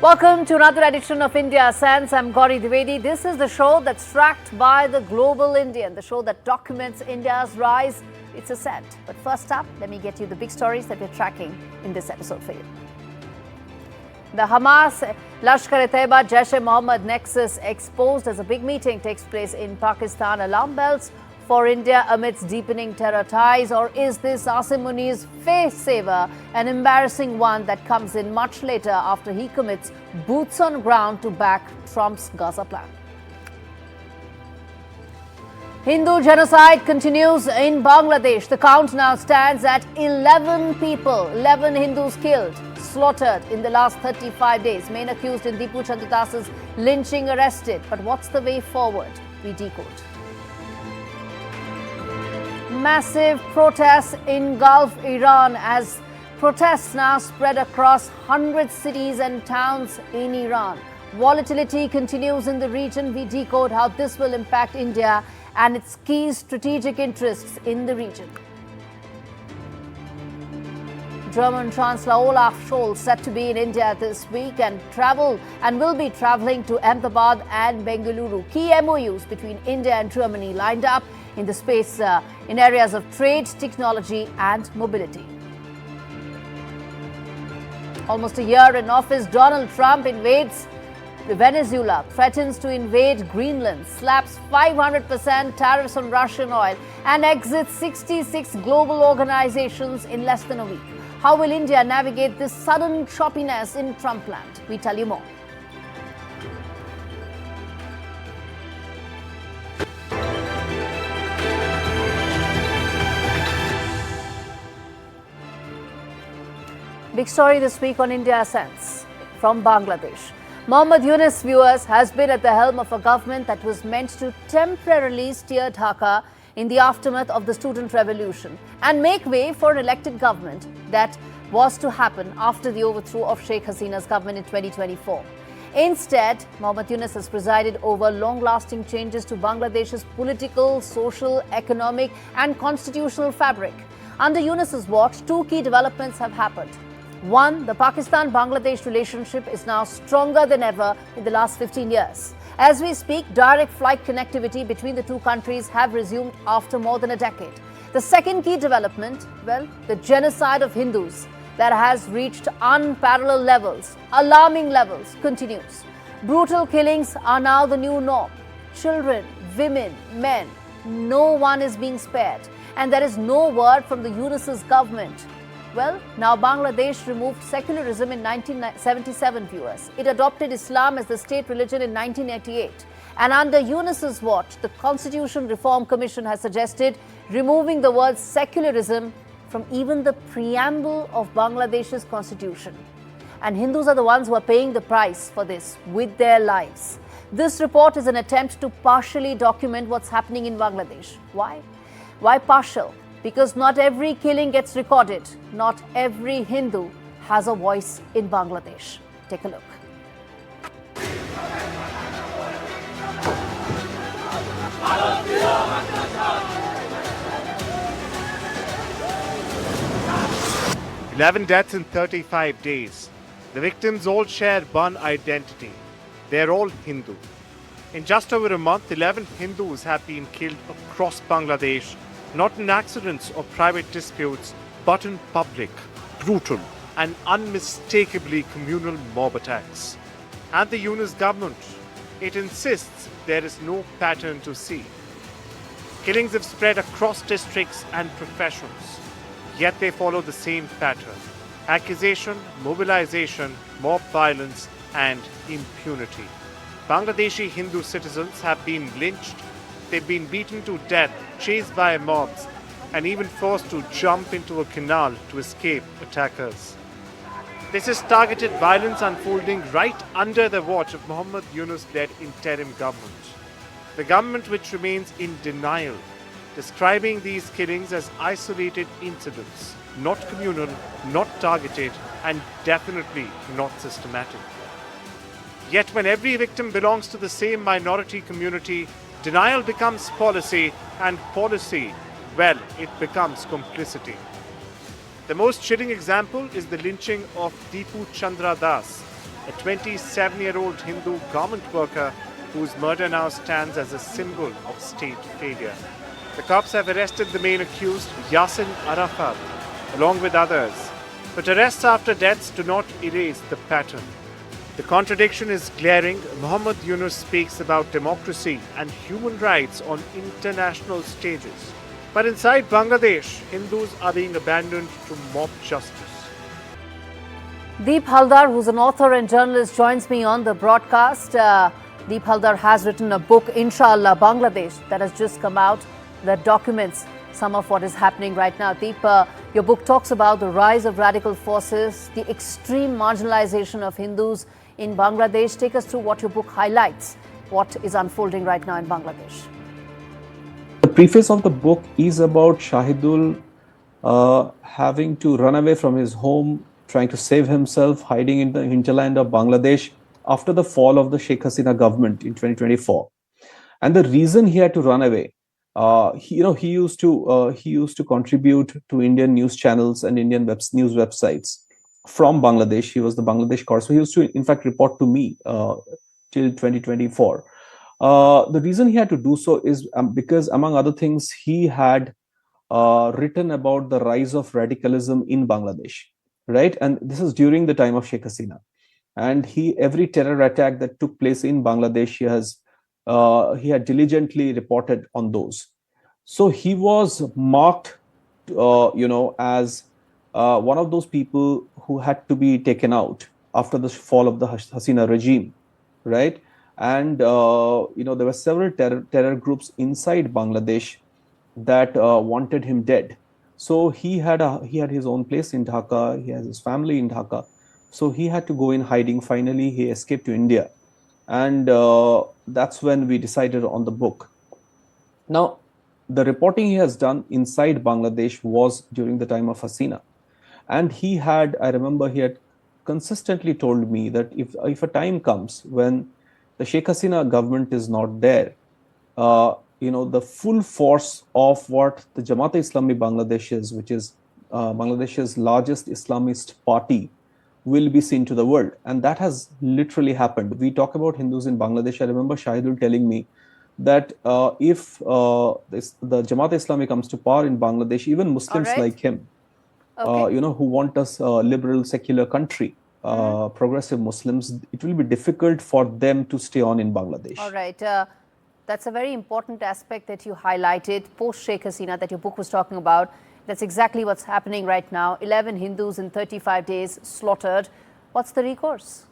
Welcome to another edition of India Sense. I'm Gauri Dwivedi. This is the show that's tracked by the global Indian, the show that documents India's rise, its ascent. But first up, let me get you the big stories that we're tracking in this episode for you. The Hamas-Lashkar-e-Taiba Jaish-e-Mohammed Nexus exposed as a big meeting takes place in Pakistan. Alarm bells for India amidst deepening terror ties, or is this Asim Muni's face saver an embarrassing one that comes in much later after he commits boots on ground to back Trump's Gaza plan? Hindu genocide continues in Bangladesh. The count now stands at 11 people, 11 Hindus killed, slaughtered in the last 35 days. Main accused in Dipu Chandradas's lynching arrested. But what's the way forward? We decode. Massive protests engulf Iran as protests now spread across 100 cities and towns in Iran. Volatility continues in the region. We decode how this will impact India and its key strategic interests in the region. German Chancellor Olaf Scholz set to be in India this week and will be travelling to Ahmedabad and Bengaluru. Key MOUs between India and Germany lined up in the space in areas of trade, technology and mobility. Almost a year in office, Donald Trump invades Venezuela, threatens to invade Greenland, slaps 500% tariffs on Russian oil and exits 66 global organizations in less than a week. How will India navigate this sudden choppiness in Trumpland? We tell you more. Big story this week on India Sense from Bangladesh. Mohammad Yunus, viewers, has been at the helm of a government that was meant to temporarily steer Dhaka in the aftermath of the student revolution and make way for an elected government that was to happen after the overthrow of Sheikh Hasina's government in 2024. Instead, Mohammad Yunus has presided over long-lasting changes to Bangladesh's political, social, economic and constitutional fabric. Under Yunus's watch, two key developments have happened. One, the Pakistan-Bangladesh relationship is now stronger than ever in the last 15 years. As we speak, direct flight connectivity between the two countries have resumed after more than a decade. The second key development, the genocide of Hindus that has reached unparalleled levels, alarming levels, continues. Brutal killings are now the new norm. Children, women, men, no one is being spared. And there is no word from the Yunus's government. Now Bangladesh removed secularism in 1977, viewers. It adopted Islam as the state religion in 1988. And under Yunus's watch, the Constitution Reform Commission has suggested removing the word secularism from even the preamble of Bangladesh's constitution. And Hindus are the ones who are paying the price for this with their lives. This report is an attempt to partially document what's happening in Bangladesh. Why? Why partial? Because not every killing gets recorded. Not every Hindu has a voice in Bangladesh. Take a look. "11 deaths in 35 days. The victims all share one identity. They're all Hindu. In just over a month, 11 Hindus have been killed across Bangladesh, not in accidents or private disputes, but in public, brutal and unmistakably communal mob attacks. And the Yunus government, it insists there is no pattern to see. Killings have spread across districts and professions, yet they follow the same pattern: accusation, mobilization, mob violence and impunity. Bangladeshi Hindu citizens have been lynched, they've been beaten to death, chased by mobs, and even forced to jump into a canal to escape attackers. This is targeted violence unfolding right under the watch of Mohammad Yunus-led interim government. The government which remains in denial, describing these killings as isolated incidents, not communal, not targeted, and definitely not systematic. Yet when every victim belongs to the same minority community, denial becomes policy, and policy, it becomes complicity. The most chilling example is the lynching of Dipu Chandradas, a 27-year-old Hindu government worker whose murder now stands as a symbol of state failure. The cops have arrested the main accused, Yasin Arafat, along with others. But arrests after deaths do not erase the pattern. The contradiction is glaring. Muhammad Yunus speaks about democracy and human rights on international stages. But inside Bangladesh, Hindus are being abandoned to mob justice. Deep Haldar, who's an author and journalist, joins me on the broadcast. Deep Haldar has written a book, Inshallah Bangladesh, that has just come out, that documents some of what is happening right now. Deep, your book talks about the rise of radical forces, the extreme marginalization of Hindus in Bangladesh. Take us through what your book highlights, what is unfolding right now in Bangladesh. The preface of the book is about Shahidul having to run away from his home, trying to save himself, hiding in the hinterland of Bangladesh after the fall of the Sheikh Hasina government in 2024. And the reason he had to run away, he used to contribute to Indian news channels and Indian news websites from Bangladesh. He was the Bangladesh correspondent. So he used to, in fact, report to me till 2024. The reason he had to do so is because, among other things, he had written about the rise of radicalism in Bangladesh, right? And this is during the time of Sheikh Hasina. And every terror attack that took place in Bangladesh, he had diligently reported on those. So he was marked, as one of those people who had to be taken out after the fall of the Hasina regime, right? And there were several terror groups inside Bangladesh that wanted him dead. So he had his own place in Dhaka. He has his family in Dhaka. So he had to go in hiding. Finally, he escaped to India. And that's when we decided on the book. Now, the reporting he has done inside Bangladesh was during the time of Hasina. And I remember he had consistently told me that if a time comes when the Sheikh Hasina government is not there, the full force of what the Jamaat-e-Islami Bangladesh is, which is Bangladesh's largest Islamist party, will be seen to the world. And that has literally happened. We talk about Hindus in Bangladesh. I remember Shahidul telling me that if the Jamaat-e-Islami comes to power in Bangladesh, even Muslims like him, who want us a liberal, secular country, progressive Muslims, it will be difficult for them to stay on in Bangladesh. All right. That's a very important aspect that you highlighted, post-Sheikh Hasina, that your book was talking about. That's exactly what's happening right now. 11 Hindus in 35 days slaughtered. What's the recourse?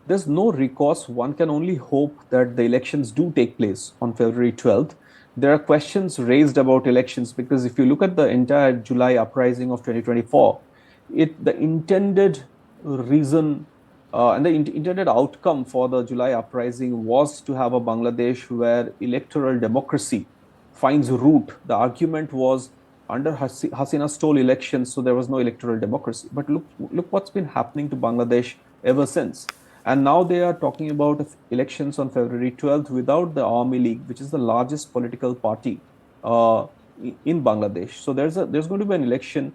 There's no recourse. One can only hope that the elections do take place on February 12th. There are questions raised about elections because if you look at the entire July uprising of 2024, the intended reason and the intended outcome for the July uprising was to have a Bangladesh where electoral democracy finds root. The argument was under Hasina stole elections, so there was no electoral democracy. But look what's been happening to Bangladesh ever since. And now they are talking about elections on February 12th without the Awami League, which is the largest political party in Bangladesh. So there's going to be an election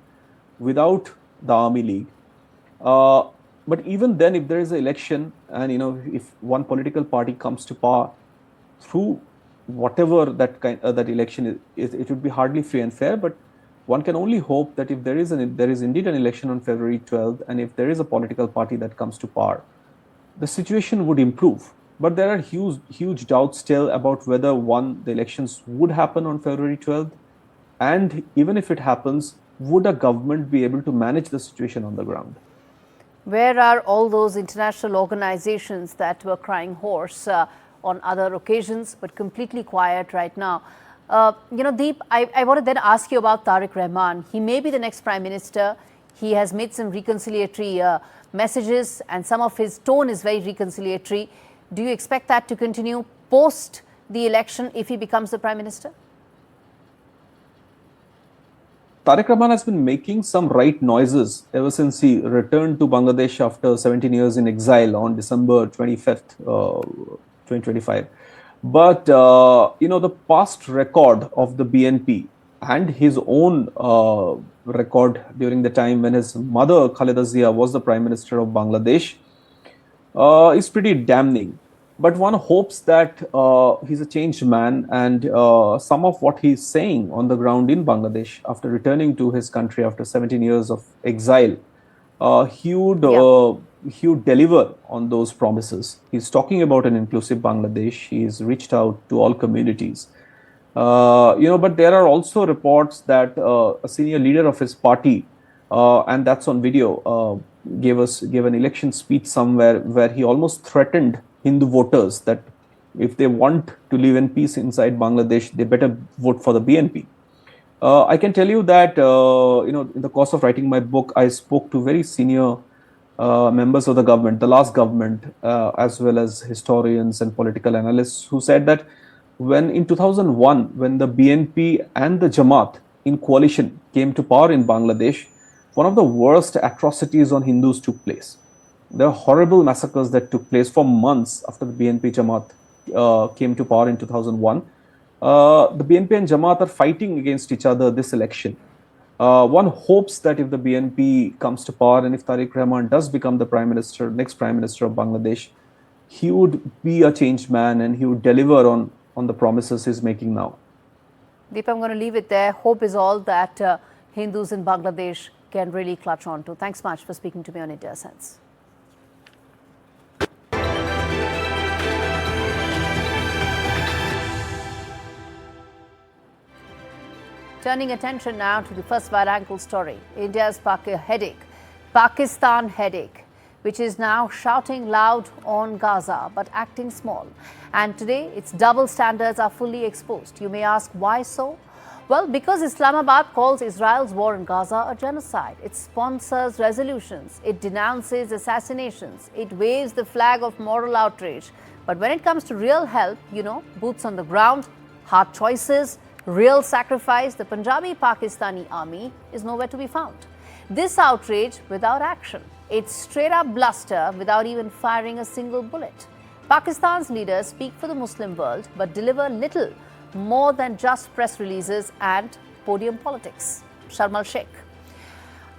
without the Awami League. But even then, if there is an election and, if one political party comes to power through whatever that election is, it would be hardly free and fair. But one can only hope that if there is indeed an election on February 12th, and if there is a political party that comes to power, the situation would improve. But there are huge doubts still about whether the elections would happen on February 12th, and even if it happens, would a government be able to manage the situation on the ground? Where are all those international organizations that were crying hoarse on other occasions, but completely quiet right now? Deep, I want to then ask you about Tariq Rahman. He may be the next Prime Minister. He has made some reconciliatory messages, and some of his tone is very reconciliatory. Do you expect that to continue post the election if he becomes the Prime Minister? Tariq Rahman has been making some right noises ever since he returned to Bangladesh after 17 years in exile on December 25th, 2025. But, the past record of the BNP and his own, record during the time when his mother, Khaleda Zia, was the Prime Minister of Bangladesh, is pretty damning. But one hopes that he's a changed man, and some of what he's saying on the ground in Bangladesh after returning to his country after 17 years of exile, he would deliver on those promises. He's talking about an inclusive Bangladesh. He's reached out to all communities. But there are also reports that a senior leader of his party, and that's on video, gave an election speech somewhere where he almost threatened Hindu voters that if they want to live in peace inside Bangladesh, they better vote for the BNP. I can tell you that in the course of writing my book, I spoke to very senior members of the government, the last government, as well as historians and political analysts, who said that when in 2001, when the BNP and the Jamaat in coalition came to power in Bangladesh, one of the worst atrocities on Hindus took place. There were horrible massacres that took place for months after the BNP Jamaat came to power in 2001. The BNP and Jamaat are fighting against each other this election. One hopes that if the BNP comes to power and if Tariq Rahman does become the next Prime Minister of Bangladesh, he would be a changed man and he would deliver on the promises he's making now. Deep, I'm going to leave it there. Hope is all that Hindus in Bangladesh can really clutch on to. Thanks much for speaking to me on India Sense. Turning attention now to the first wide-angle story, India's Pakistan headache, which is now shouting loud on Gaza but acting small. And today, its double standards are fully exposed. You may ask, why so? Well, because Islamabad calls Israel's war in Gaza a genocide. It sponsors resolutions. It denounces assassinations. It waves the flag of moral outrage. But when it comes to real help, boots on the ground, hard choices, real sacrifice, the Punjabi Pakistani army is nowhere to be found. This outrage without action. It's straight up bluster without even firing a single bullet. Pakistan's leaders speak for the Muslim world but deliver little more than just press releases and podium politics. Sharm el-Sheikh.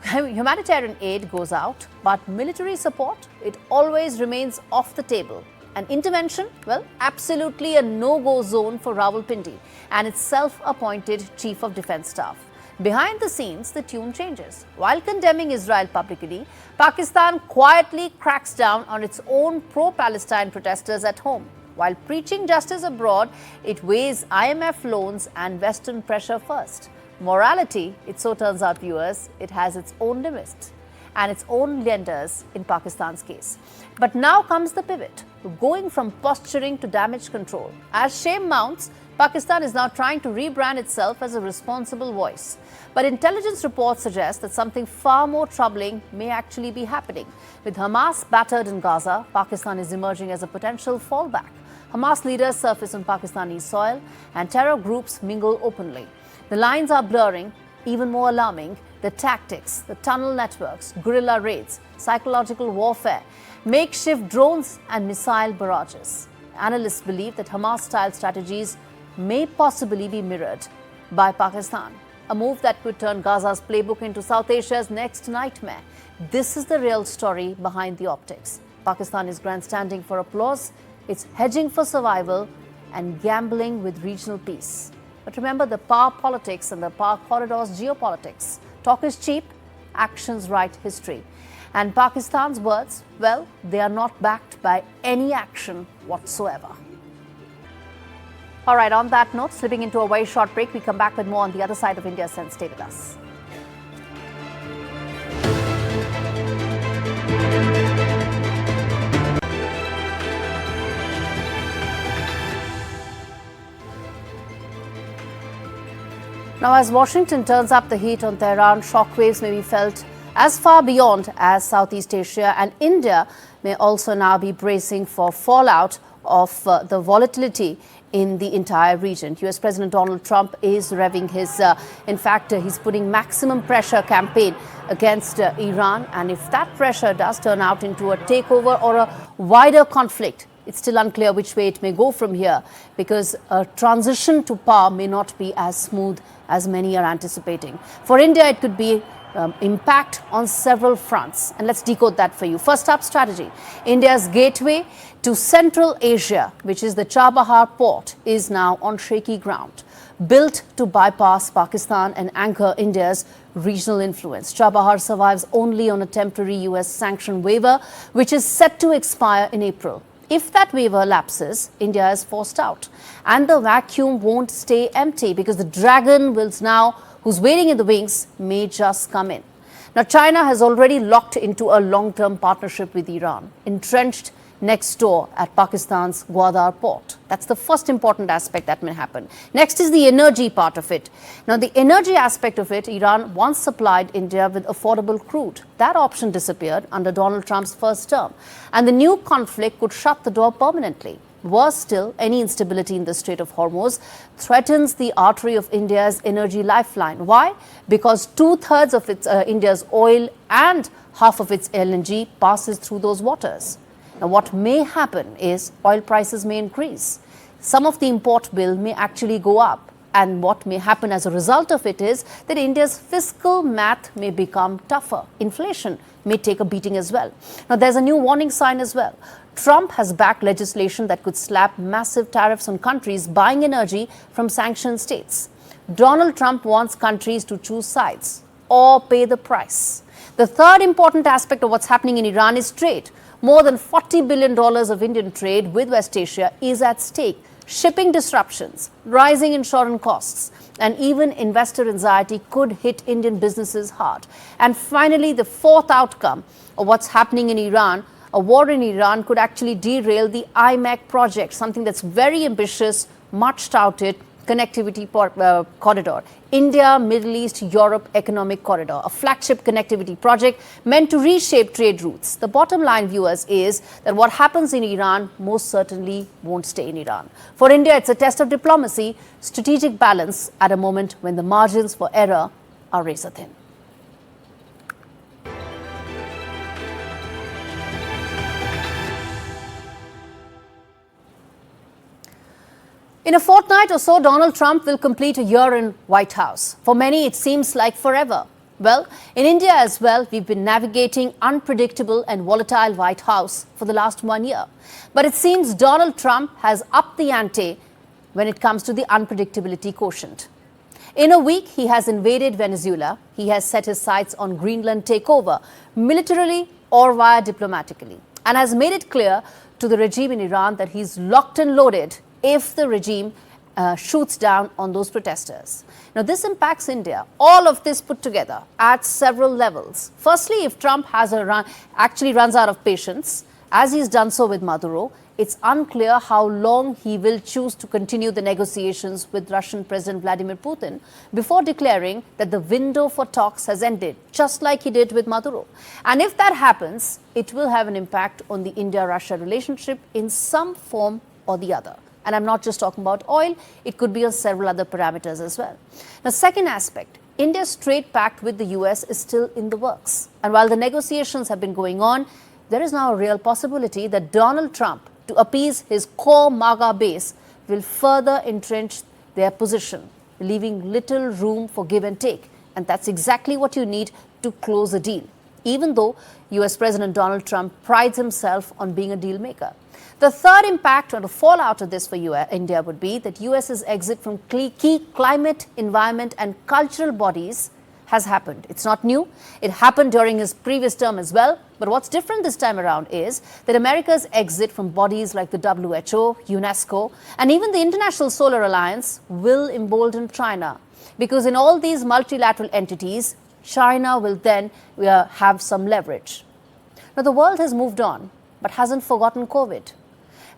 Humanitarian aid goes out, but military support, it always remains off the table. An intervention, well, absolutely a no-go zone for Rawalpindi and its self-appointed Chief of Defence Staff. Behind the scenes, the tune changes. While condemning Israel publicly, Pakistan quietly cracks down on its own pro-Palestine protesters at home. While preaching justice abroad, it weighs IMF loans and Western pressure first. Morality, it so turns out, viewers, it has its own limits and its own lenders in Pakistan's case. But now comes the pivot, going from posturing to damage control. As shame mounts, Pakistan is now trying to rebrand itself as a responsible voice. But intelligence reports suggest that something far more troubling may actually be happening. With Hamas battered in Gaza, Pakistan is emerging as a potential fallback. Hamas leaders surface on Pakistani soil and terror groups mingle openly. The lines are blurring. Even more alarming, the tactics, the tunnel networks, guerrilla raids, psychological warfare, makeshift drones and missile barrages. Analysts believe that Hamas-style strategies may possibly be mirrored by Pakistan, a move that could turn Gaza's playbook into South Asia's next nightmare. This is the real story behind the optics. Pakistan is grandstanding for applause, it's hedging for survival and gambling with regional peace. But remember the power politics and the power corridors geopolitics. Talk is cheap, actions write history. And Pakistan's words, well, they are not backed by any action whatsoever. All right, on that note, slipping into a very short break, we come back with more on the other side of India Sense. Stay with us. Now, as Washington turns up the heat on Tehran, shockwaves may be felt as far beyond as Southeast Asia, and India may also now be bracing for fallout of the volatility in the entire region. US President Donald Trump is revving his, he's putting maximum pressure campaign against Iran. And if that pressure does turn out into a takeover or a wider conflict, It's still unclear which way it may go from here, because a transition to power may not be as smooth as many are anticipating. For India, it could be impact on several fronts, and let's decode that for you. First up, strategy. India's gateway to Central Asia, which is the Chabahar port, is now on shaky ground. Built to bypass Pakistan and anchor India's regional influence, Chabahar survives only on a temporary US sanction waiver, which is set to expire in April. If that waiver lapses, India is forced out, and the vacuum won't stay empty, because the dragon who's waiting in the wings may just come in. Now, China has already locked into a long-term partnership with Iran, entrenched next door at Pakistan's Gwadar port. That's the first important aspect that may happen. Next is the energy part of it. Now, the energy aspect of it, Iran once supplied India with affordable crude. That option disappeared under Donald Trump's first term, and the new conflict could shut the door permanently. Worse still, any instability in the Strait of Hormuz threatens the artery of India's energy lifeline. Why? Because 2/3 of India's oil and half of its LNG passes through those waters. Now, what may happen is oil prices may increase. Some of the import bill may actually go up. And what may happen as a result of it is that India's fiscal math may become tougher. Inflation may take a beating as well. Now, there's a new warning sign as well. Trump has backed legislation that could slap massive tariffs on countries buying energy from sanctioned states. Donald Trump wants countries to choose sides or pay the price. The third important aspect of what's happening in Iran is trade. More than $40 billion of Indian trade with West Asia is at stake. Shipping disruptions, rising insurance costs, and even investor anxiety could hit Indian businesses hard. And finally, the fourth outcome of what's happening in Iran, a war in Iran could actually derail the IMEC project, something that's very ambitious, much touted connectivity corridor, India, Middle East, Europe Economic Corridor, a flagship connectivity project meant to reshape trade routes. The bottom line, viewers, is that what happens in Iran most certainly won't stay in Iran. For India, it's a test of diplomacy, strategic balance at a moment when the margins for error are razor thin. In a fortnight or so, Donald Trump will complete a year in White House. For many, it seems like forever. Well, in India as well, we've been navigating unpredictable and volatile White House for the last 1 year. But it seems Donald Trump has upped the ante when it comes to the unpredictability quotient. In a week, he has invaded Venezuela. He has set his sights on Greenland takeover, militarily or via diplomatically, and has made it clear to the regime in Iran that he's locked and loaded if the regime shoots down on those protesters. Now, this impacts India. All of this put together at several levels. Firstly, if Trump actually runs out of patience, as he's done so with Maduro, it's unclear how long he will choose to continue the negotiations with Russian President Vladimir Putin before declaring that the window for talks has ended, just like he did with Maduro. And if that happens, it will have an impact on the India-Russia relationship in some form or the other. And I'm not just talking about oil, it could be on several other parameters as well. Now, second aspect, India's trade pact with the US is still in the works. And while the negotiations have been going on, there is now a real possibility that Donald Trump, to appease his core MAGA base, will further entrench their position, leaving little room for give and take. And that's exactly what you need to close a deal, even though US President Donald Trump prides himself on being a deal maker. The third impact or the fallout of this for India would be that US's exit from key climate, environment and cultural bodies has happened. It's not new. It happened during his previous term as well. But what's different this time around is that America's exit from bodies like the WHO, UNESCO, and even the International Solar Alliance will embolden China. Because in all these multilateral entities, China will then have some leverage. Now, the world has moved on, but hasn't forgotten COVID.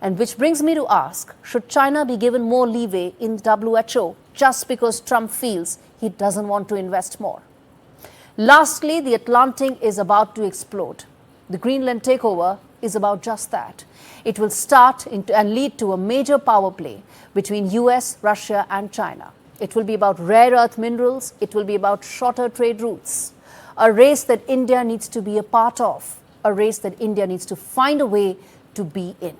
And which brings me to ask, should China be given more leeway in the WHO just because Trump feels he doesn't want to invest more? Lastly, the Atlantic is about to explode. The Greenland takeover is about just that. It will start and lead to a major power play between US, Russia and China. It will be about rare earth minerals. It will be about shorter trade routes. A race that India needs to be a part of. A race that India needs to find a way to be in.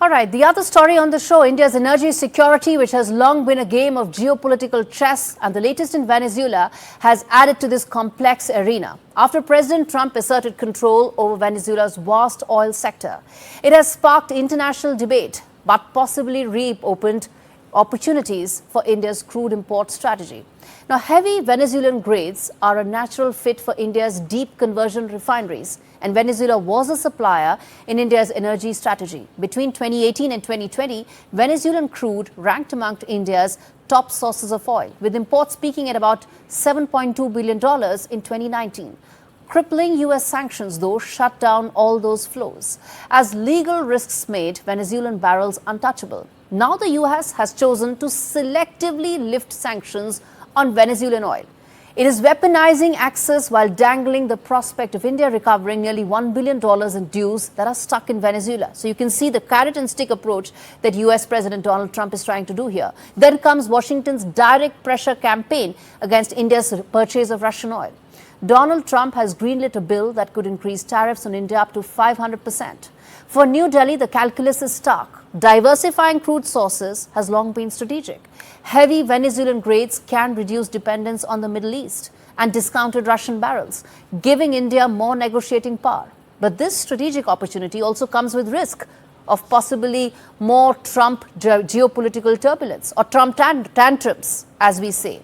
All right, the other story on the show, India's energy security, which has long been a game of geopolitical chess, and the latest in Venezuela has added to this complex arena. After President Trump asserted control over Venezuela's vast oil sector, it has sparked international debate, but possibly reopened opportunities for India's crude import strategy. Now, heavy Venezuelan grades are a natural fit for India's deep conversion refineries, and Venezuela was a supplier in India's energy strategy. Between 2018 and 2020, Venezuelan crude ranked among India's top sources of oil, with imports peaking at about $7.2 billion in 2019. Crippling US sanctions, though, shut down all those flows, as legal risks made Venezuelan barrels untouchable. Now the US has chosen to selectively lift sanctions on Venezuelan oil. It is weaponizing access while dangling the prospect of India recovering nearly $1 billion in dues that are stuck in Venezuela. So you can see the carrot and stick approach that US President Donald Trump is trying to do here. Then comes Washington's direct pressure campaign against India's purchase of Russian oil. Donald Trump has greenlit a bill that could increase tariffs on India up to 500%. For New Delhi, the calculus is stark. Diversifying crude sources has long been strategic. Heavy Venezuelan grades can reduce dependence on the Middle East and discounted Russian barrels, giving India more negotiating power. But this strategic opportunity also comes with risk of possibly more Trump geopolitical turbulence, or Trump tantrums, as we say.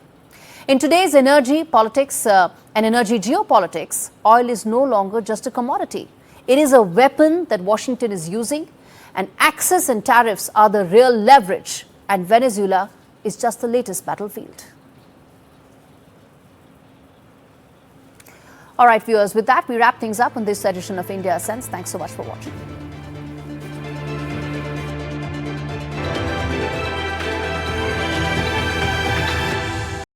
In today's energy politics and energy geopolitics, oil is no longer just a commodity. It is a weapon that Washington is using, and access and tariffs are the real leverage, and Venezuela is just the latest battlefield. All right, viewers, with that, we wrap things up on this edition of India Sense. Thanks so much for watching.